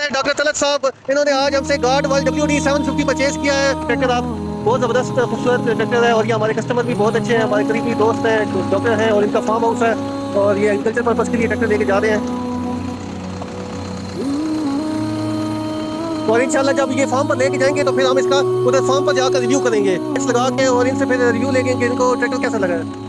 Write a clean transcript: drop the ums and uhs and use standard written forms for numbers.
है डॉक्टर तलत साहब, इन्होंने आज हमसे गार्ड वाल WD 750 परचेज किया है। ट्रैक्टर आप बहुत ज़बरदस्त खूबसूरत ट्रैक्टर है और ये हमारे कस्टमर भी बहुत अच्छे हैं, हमारे करीबी दोस्त हैं, डॉक्टर हैं और इनका फार्म हाउस है और ये एग्रीकल्चर पर्पज़ के लिए ट्रैक्टर लेके जा रहे हैं। और इंशाल्लाह जब ये फार्म पर लेके जाएंगे तो फिर हम इसका उधर फार्म पर जाकर रिव्यू करेंगे, लगा के, और इनसे फिर रिव्यू लेंगे कि इनको ट्रैक्टर कैसा लगा है।